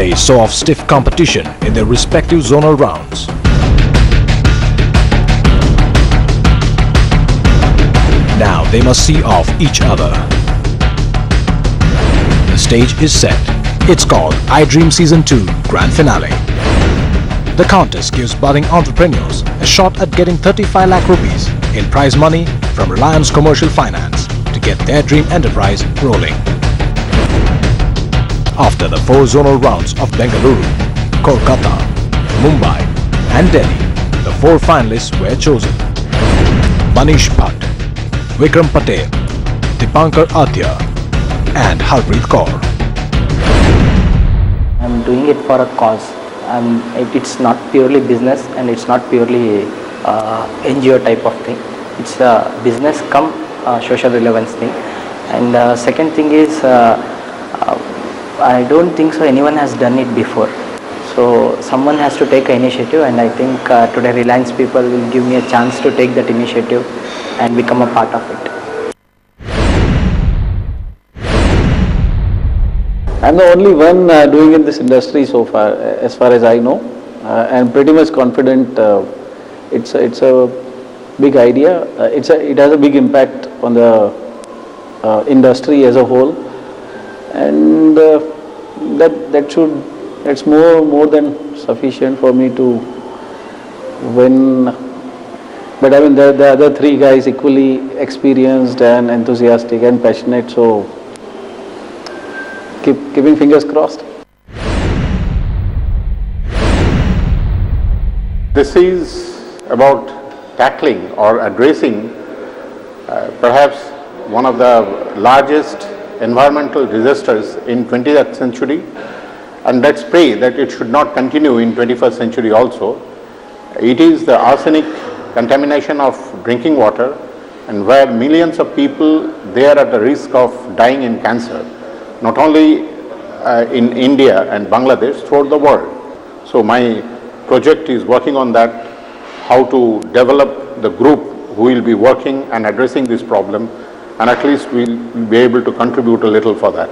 They saw off stiff competition in their respective zonal rounds. Now they must see off each other. The stage is set. It's called iDream Season 2 Grand Finale. The contest gives budding entrepreneurs a shot at getting 35 lakh rupees in prize money from Reliance Commercial Finance to get their dream enterprise rolling. After the 4 zonal rounds of Bengaluru, Kolkata, Mumbai and Delhi, the 4 finalists were chosen. Manish Bhatt, Vikram Patel, Dipankar Adya and Harpreet Kaur. I'm doing it for a cause. It's not purely business and it's not purely NGO type of thing. It's a business come social relevance thing. And second thing is, I don't think so anyone has done it before. So someone has to take an initiative, and I think today Reliance people will give me a chance to take that initiative and become a part of it. I'm the only one doing in this industry so far, as far as I know, and pretty much confident. It's a big idea. It has a big impact on the industry as a whole, and that's more than sufficient for me to win. But I mean, the other 3 guys equally experienced and enthusiastic and passionate, so keeping fingers crossed. This is about tackling or addressing perhaps one of the largest environmental disasters in 20th century, and let's pray that it should not continue in 21st century also. It is the arsenic contamination of drinking water, and where millions of people they are at the risk of dying in cancer, not only in India and Bangladesh, throughout the world. So my project is working on that, how to develop the group who will be working and addressing this problem, and at least we'll be able to contribute a little for that.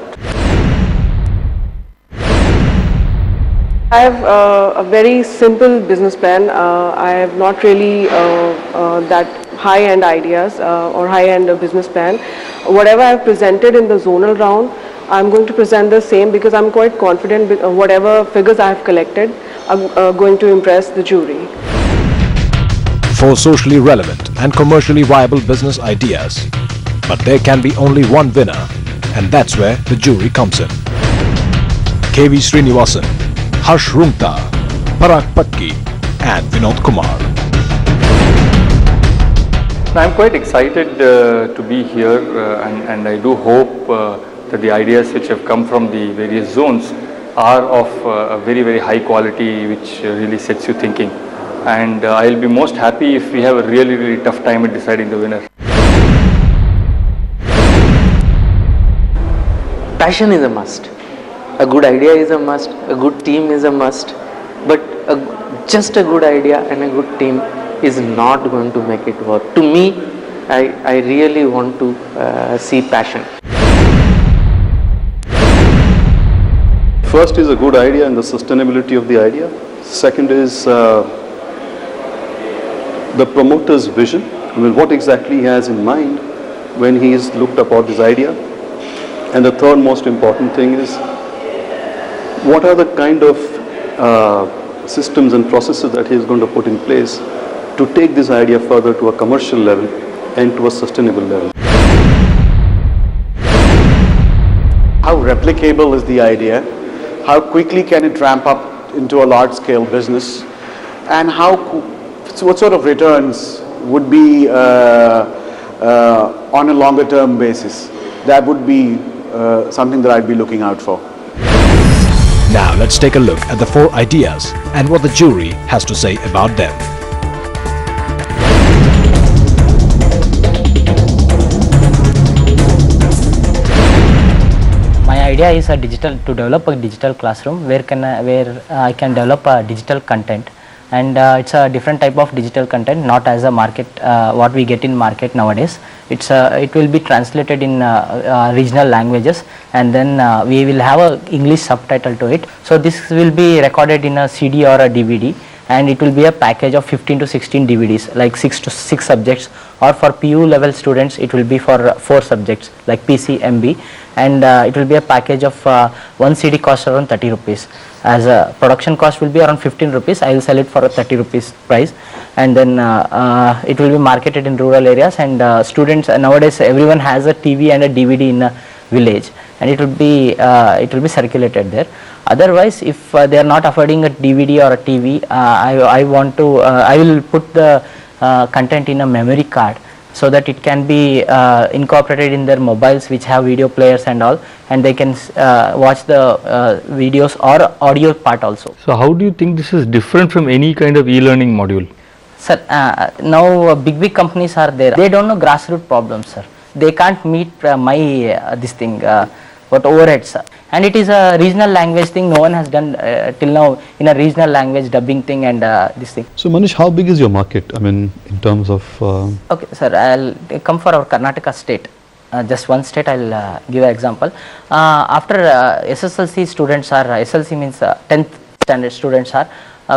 I have a very simple business plan. I have not really that high-end ideas or high-end business plan. Whatever I have presented in the zonal round, I'm going to present the same because I'm quite confident whatever figures I have collected are going to impress the jury. 4 socially relevant and commercially viable business ideas. But there can be only one winner, and that's where the jury comes in. KV Srinivasan, Harsh Roongta, Parag Patki and Vinod Kumar. I'm quite excited to be here and I do hope that the ideas which have come from the various zones are of a very high quality, which really sets you thinking. And I'll be most happy if we have a really tough time at deciding the winner. Passion is a must. A good idea is a must. A good team is a must. But just a good idea and a good team is not going to make it work. To me, I really want to see passion. First is a good idea and the sustainability of the idea. Second is the promoter's vision. I mean, what exactly he has in mind when he is looked about this idea. And the third most important thing is what are the kind of systems and processes that he is going to put in place to take this idea further to a commercial level and to a sustainable level. How replicable is the idea? How quickly can it ramp up into a large-scale business? And what sort of returns would be on a longer-term basis? That would be something that I'd be looking out for. Now let's take a look at the 4 ideas and what the jury has to say about them. My idea is to develop a digital classroom where I can develop a digital content and it's a different type of digital content, not as a market what we get in market nowadays. It will be translated in regional languages, and then we will have a English subtitle to it. So this will be recorded in a CD or a DVD, and it will be a package of 15 to 16 DVDs, like 6 to 6 subjects, or for PU level students it will be for 4 subjects like PC, MB, and it will be a package of one CD cost around 30 rupees. As a production cost will be around 15 rupees, I will sell it for a 30 rupees price, and then it will be marketed in rural areas, and students nowadays everyone has a TV and a DVD in a village, and it will be circulated there. Otherwise, if they are not affording a DVD or a TV, I will put the content in a memory card, so that it can be incorporated in their mobiles which have video players and all, and they can watch the videos or audio part also. So how do you think this is different from any kind of e-learning module? Sir, now big companies are there. They don't know grassroots problems, sir. They can't meet my what overheads. And it is a regional language thing. No one has done till now in a regional language dubbing thing and this thing. So Manish, how big is your market? I mean, in terms of... Okay, sir, I'll come for our Karnataka state. Just one state, I'll give an example. After SSLC students are, SLC means 10th standard students are,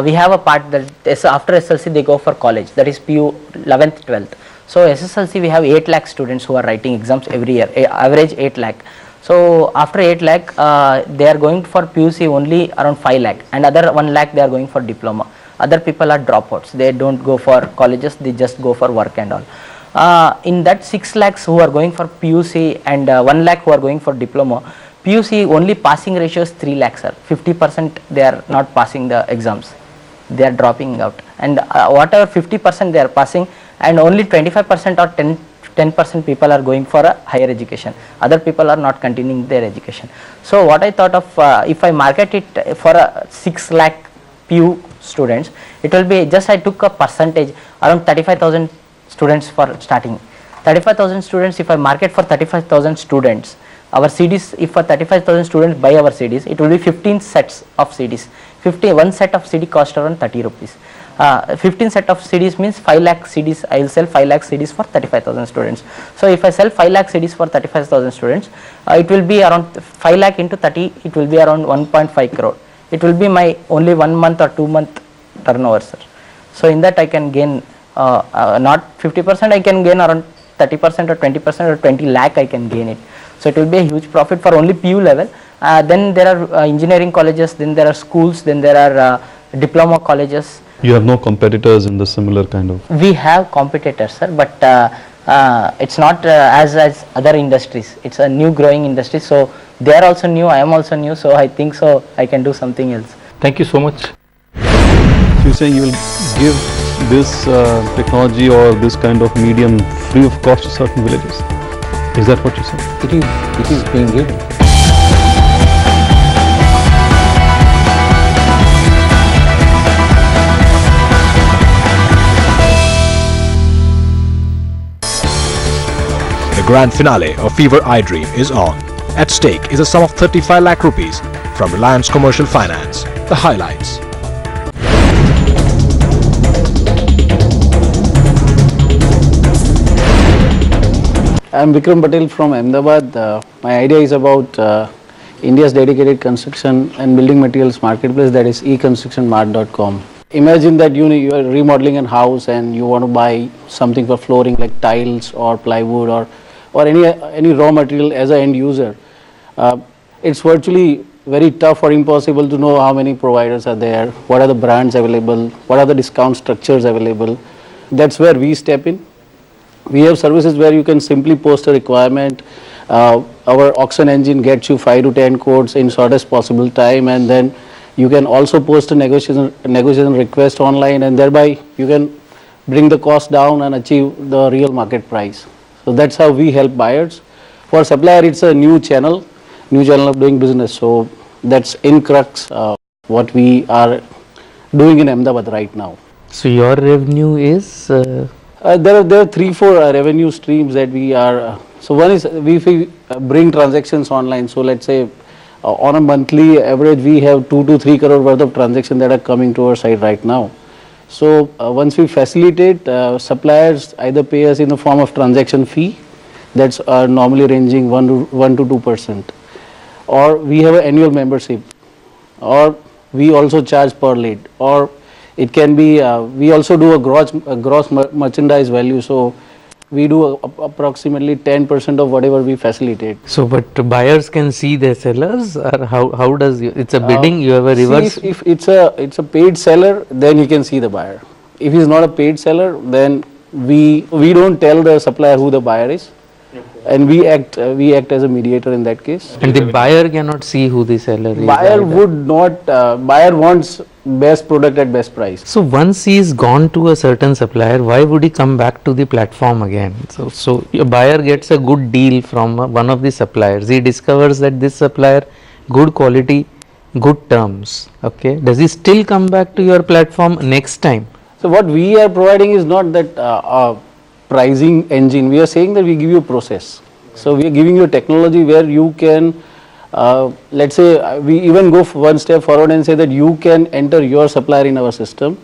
we have a part that after SSLC they go for college, that is PU 11th, 12th. So SSLC we have 8 lakh students who are writing exams every year, average 8 lakh. So after 8 lakh, they are going for PUC only around 5 lakh, and other 1 lakh they are going for diploma. Other people are dropouts, they don't go for colleges, they just go for work and all. In that 6 lakhs who are going for PUC and 1 lakh who are going for diploma, PUC only passing ratio is 3 lakhs, sir. 50% they are not passing the exams, they are dropping out, and whatever 50% they are passing, and only 25% or 10% people are going for a higher education. Other people are not continuing their education. So what I thought of, if I market it for a 6 lakh PU students, it will be just, I took a percentage around 35,000 students for starting. 35,000 students, if I market for 35,000 students, our CDs, if for 35,000 students buy our CDs, it will be 15 sets of CDs. One set of CD cost around 30 rupees. 15 set of CDs means 5 lakh CDs. I will sell 5 lakh CDs for 35,000 students. So if I sell 5 lakh CDs for 35,000 students, it will be around 5 lakh into 30, it will be around 1.5 crore. It will be my only 1 month or 2 month turnover, sir. So in that I can gain not 50%, I can gain around 30% or 20% or 20 lakh I can gain it. So it will be a huge profit for only PU level. Then there are engineering colleges, then there are schools, then there are diploma colleges. You have no competitors in the similar kind of... We have competitors, sir, but it's not as other industries. It's a new growing industry, so they are also new, I am also new, so I think so I can do something else. Thank you so much. So you're saying you will give this technology or this kind of medium free of cost to certain villages? Is that what you said? It is being given. The grand finale of Fever iDream is on. At stake is a sum of 35 lakh rupees from Reliance Commercial Finance. The highlights. I am Vikram Patel from Ahmedabad. My idea is about India's dedicated construction and building materials marketplace, that is econstructionmart.com. Imagine that you are remodeling a house and you want to buy something for flooring like tiles or plywood or any raw material as an end user. It's virtually very tough or impossible to know how many providers are there, what are the brands available, what are the discount structures available. That's where we step in. We have services where you can simply post a requirement. Our auction engine gets you 5 to 10 quotes in shortest possible time, and then you can also post a negotiation request online, and thereby you can bring the cost down and achieve the real market price. So that's how we help buyers. For supplier, it's a new channel of doing business. So that's in crux what we are doing in Ahmedabad right now. So your revenue is? There are 3-4 revenue streams that we are. So one is we bring transactions online. So let's say on a monthly average we have 2 to 3 crore worth of transactions that are coming to our site right now. So once we facilitate, suppliers either pay us in the form of transaction fee, that's normally ranging 1 to 2%, or we have an annual membership, or we also charge per lead, or it can be we also do a gross merchandise value. So we do approximately 10% of whatever we facilitate. So, but buyers can see their sellers, or how does it's a bidding? You have a reverse. See, if it's a paid seller, then you can see the buyer. If he's not a paid seller, then we don't tell the supplier who the buyer is, and we act as a mediator in that case. And the buyer cannot see who the seller is. Buyer would not. Buyer wants best product at best price. So once he is gone to a certain supplier, why would he come back to the platform again? So a buyer gets a good deal from one of the suppliers. He discovers that this supplier, good quality, good terms. Okay, does he still come back to your platform next time? So what we are providing is not that pricing engine. We are saying that we give you a process. So we are giving you a technology where you can. Let's say we even go one step forward and say that you can enter your supplier in our system.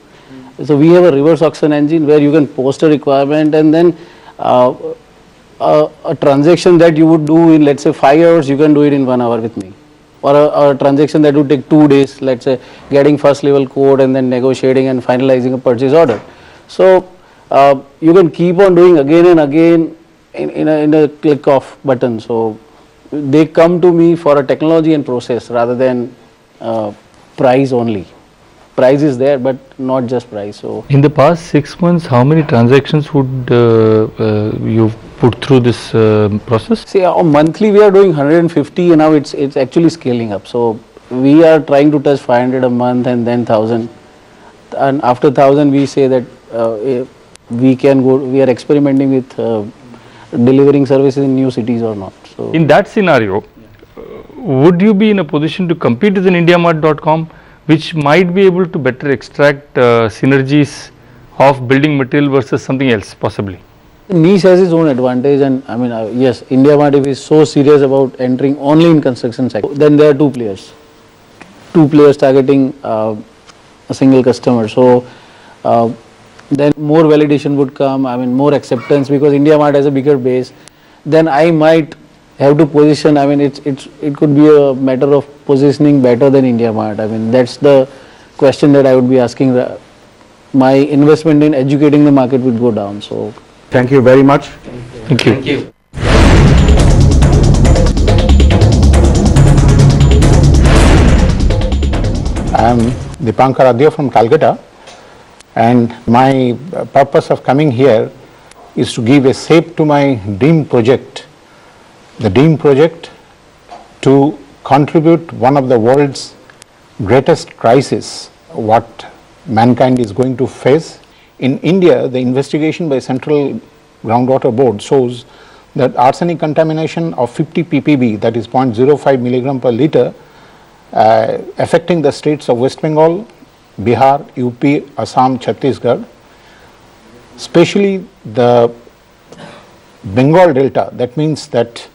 So we have a reverse auction engine where you can post a requirement, and then a transaction that you would do in, let's say, 5 hours, you can do it in 1 hour with me, or a transaction that would take 2 days, let's say getting first level code and then negotiating and finalizing a purchase order. So you can keep on doing again and again in a click of button. So they come to me for a technology and process rather than price only. Price is there, but not just price. So in the past 6 months, how many transactions would you put through this process? See, monthly we are doing 150, and now it's actually scaling up. So we are trying to touch 500 a month and then 1000, and after 1000 we say that we can go. We are experimenting with delivering services in new cities or not. So in that scenario, would you be in a position to compete with an IndiaMart.com, which might be able to better extract synergies of building material versus something else possibly? Niche has its own advantage, and I mean yes, IndiaMart, if is so serious about entering only in construction sector, then there are two players targeting a single customer. So then more validation would come, I mean more acceptance, because IndiaMart has a bigger base. Then I might have to position, I mean it could be a matter of positioning better than IndiaMart. I mean that's the question that I would be asking. My investment in educating the market would go down. So Thank you very much. Thank you. Thank you. I am Dipankar Adya from Calcutta, and my purpose of coming here is to give a shape to my dream project. The dream project to contribute one of the world's greatest crises, what mankind is going to face. In India, the investigation by Central Groundwater Board shows that arsenic contamination of 50 ppb, that is 0.05 milligram per liter, affecting the states of West Bengal, Bihar, UP, Assam, Chhattisgarh, especially the Bengal Delta. That means that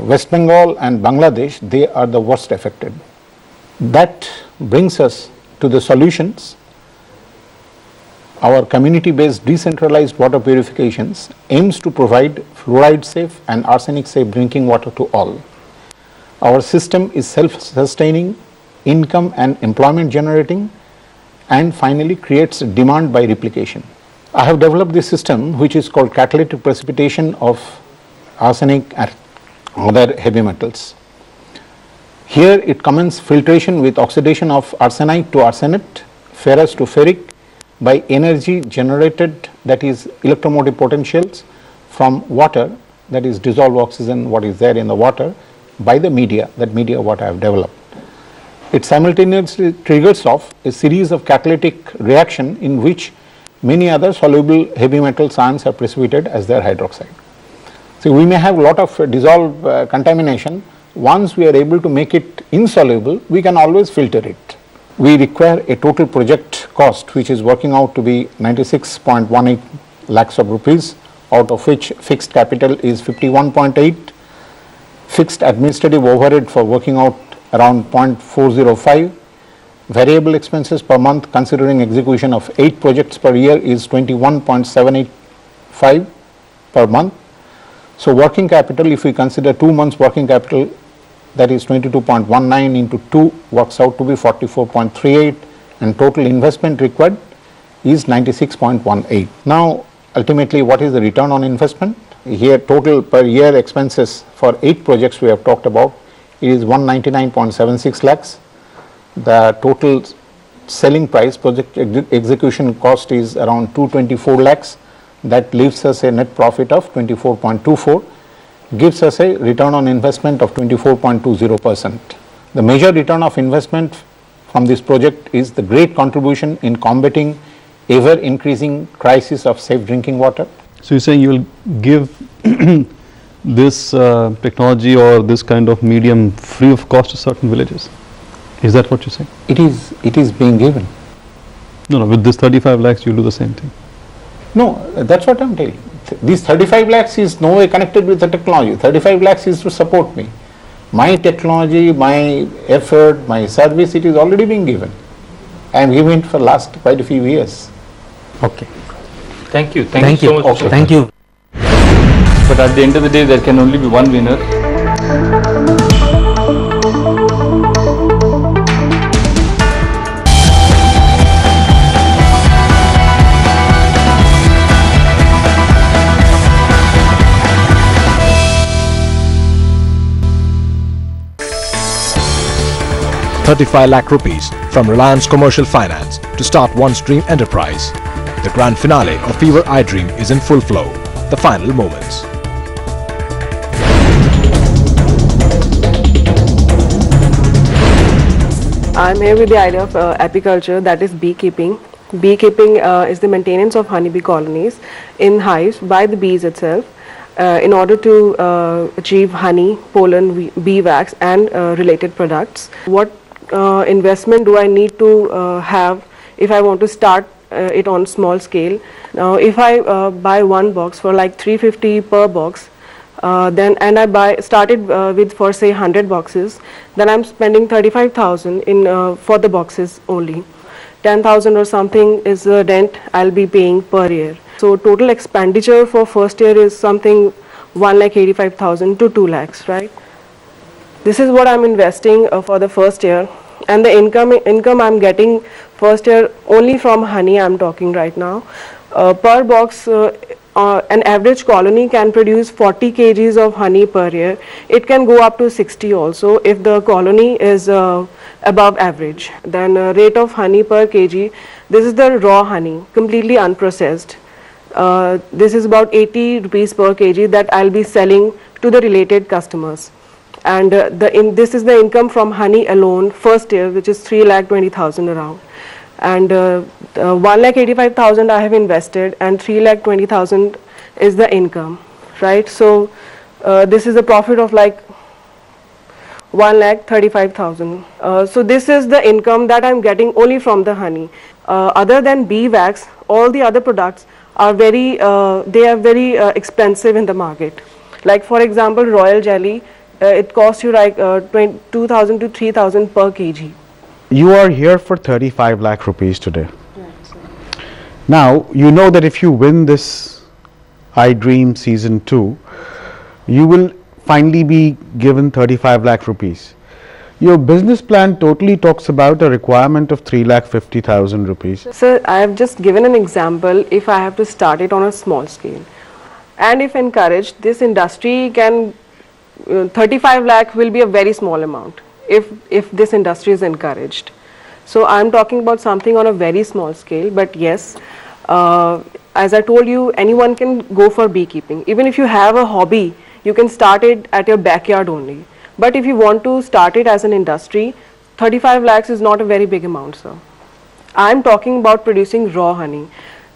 West Bengal and Bangladesh, they are the worst affected. That brings us to the solutions. Our community-based decentralized water purifications aims to provide fluoride-safe and arsenic-safe drinking water to all. Our system is self-sustaining, income and employment generating, and finally creates demand by replication. I have developed this system which is called catalytic precipitation of arsenic and other heavy metals. Here it commences filtration with oxidation of arsenite to arsenate, ferrous to ferric, by energy generated, that is electromotive potentials, from water, that is dissolved oxygen, what is there in the water, by the media, that media what I have developed. It simultaneously triggers off a series of catalytic reaction in which many other soluble heavy metal ions are precipitated as their hydroxide. So we may have a lot of dissolved contamination. Once we are able to make it insoluble, we can always filter it. We require a total project cost which is working out to be 96.18 lakhs of rupees, out of which fixed capital is 51.8, fixed administrative overhead for working out around 0.405, Variable expenses per month considering execution of 8 projects per year is 21.785 per month. So working capital, if we consider 2 months working capital, that is 22.19 into 2 works out to be 44.38, and total investment required is 96.18. Now ultimately what is the return on investment? Here total per year expenses for 8 projects we have talked about, it is 199.76 lakhs. The total selling price, project execution cost is around 224 lakhs. That leaves us a net profit of 24.24, gives us a return on investment of 24.20%. The major return of investment from this project is the great contribution in combating ever increasing crisis of safe drinking water. So you're saying you will give this technology or this kind of medium free of cost to certain villages? Is that what you're saying? It is being given. No, with this 35 lakhs you'll do the same thing. No, that's what I'm telling. This 35 lakhs is no way connected with the technology. 35 lakhs is to support me. My technology, my effort, my service, it is already being given. I am giving it for last quite a few years. Okay. Thank you. Thank you so much. Okay. Thank you. But at the end of the day, there can only be one winner. ₹35 lakh from Reliance Commercial Finance to start one's dream enterprise. The grand finale of Fever iDream is in full flow. The final moments. I'm here with the idea of apiculture, that is beekeeping. Beekeeping is the maintenance of honeybee colonies in hives by the bees itself in order to achieve honey, pollen, bee wax and related products. What investment do I need to have if I want to start it on small scale? Now if I buy one box for like 350 per box, then and I started with for say 100 boxes, then I'm spending 35,000 in for the boxes only. 10,000 or something is the rent I'll be paying per year. So total expenditure for first year is something 1,85,000 to 2 lakhs, right? This is what I'm investing for the first year, and the income I'm getting first year only from honey I'm talking right now. Per box, an average colony can produce 40 kgs of honey per year. It can go up to 60 also if the colony is above average. Then rate of honey per kg, this is the raw honey, completely unprocessed. This is about 80 rupees per kg that I'll be selling to the related customers. And this is the income from honey alone first year, which is 3,20,000 around. And 1,85,000 I have invested and 3,20,000 is the income, right? So this is a profit of like 1,35,000. So this is the income that I'm getting only from the honey. Other than bee wax, all the other products are very expensive in the market. Like for example, royal jelly, it costs you like 2,000 to 3,000 per kg. You are here for 35 lakh rupees today. Now, you know that if you win this iDream Season 2, you will finally be given 35 lakh rupees. Your business plan totally talks about a requirement of 3,50,000 rupees. Sir, I have just given an example if I have to start it on a small scale. And if encouraged, this industry can, 35 lakh will be a very small amount if this industry is encouraged. So I'm talking about something on a very small scale, but yes, as I told you, anyone can go for beekeeping. Even if you have a hobby, you can start it at your backyard only. But if you want to start it as an industry, 35 lakhs is not a very big amount, sir. I'm talking about producing raw honey.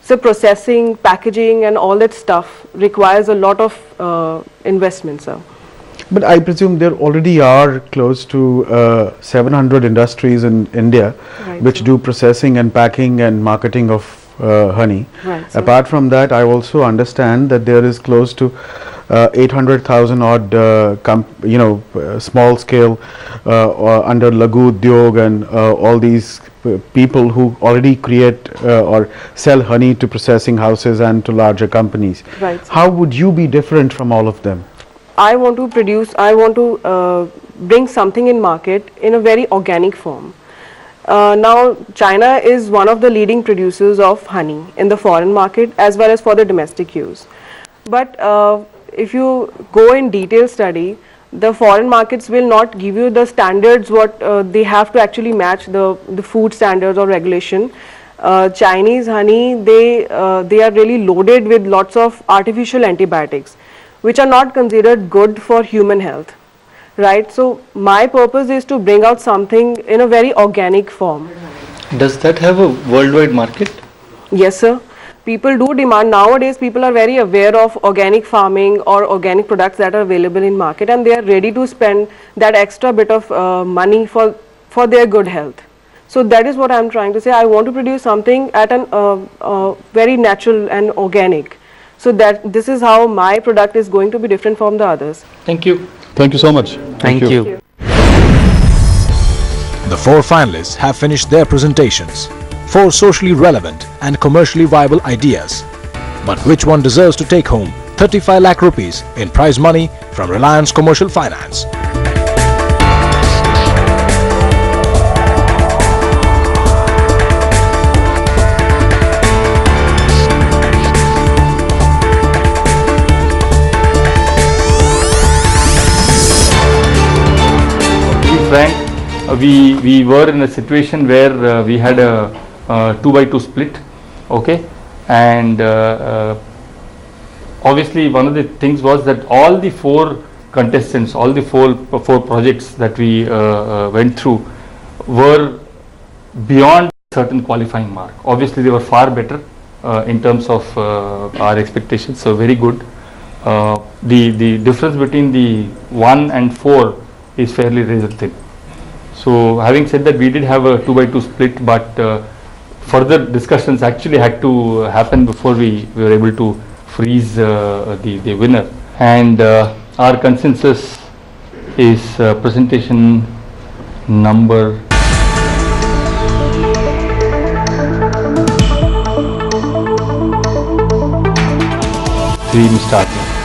So processing, packaging and all that stuff requires a lot of investment, sir. But I presume there already are close to 700 industries in India which do processing and packing and marketing of honey. Apart from that, I also understand that there is close to 800,000 odd small scale or under Lagu Udyog and all these people who already create or sell honey to processing houses and to larger companies. Right. How would you be different from all of them? I want to bring something in market in a very organic form. Now China is one of the leading producers of honey in the foreign market as well as for the domestic use. But if you go in detail study, the foreign markets will not give you the standards what they have to actually match the food standards or regulation. Chinese honey, they are really loaded with lots of artificial antibiotics which are not considered good for human health, right? So my purpose is to bring out something in a very organic form. Does that have a worldwide market? Yes, sir. People do demand. Nowadays people are very aware of organic farming or organic products that are available in market, and they are ready to spend that extra bit of money for their good health. So that is what I am trying to say. I want to produce something at an very natural and organic, so that this is how my product is going to be different from the others. Thank you. Thank you so much. Thank you. The 4 finalists have finished their presentations. 4 socially relevant and commercially viable ideas. But which one deserves to take home 35 lakh rupees in prize money from Reliance Commercial Finance? To be frank, we were in a situation where we had a 2-by-2 split, okay, and obviously one of the things was that all the 4 contestants, all the four projects that we went through were beyond certain qualifying mark. Obviously they were far better in terms of our expectations, so very good. The difference between the 1 and 4 is fairly razor thin. So having said that, we did have a 2-by-2 split, but further discussions actually had to happen before we were able to freeze the winner. And our consensus is presentation number 3, Mr. Arya.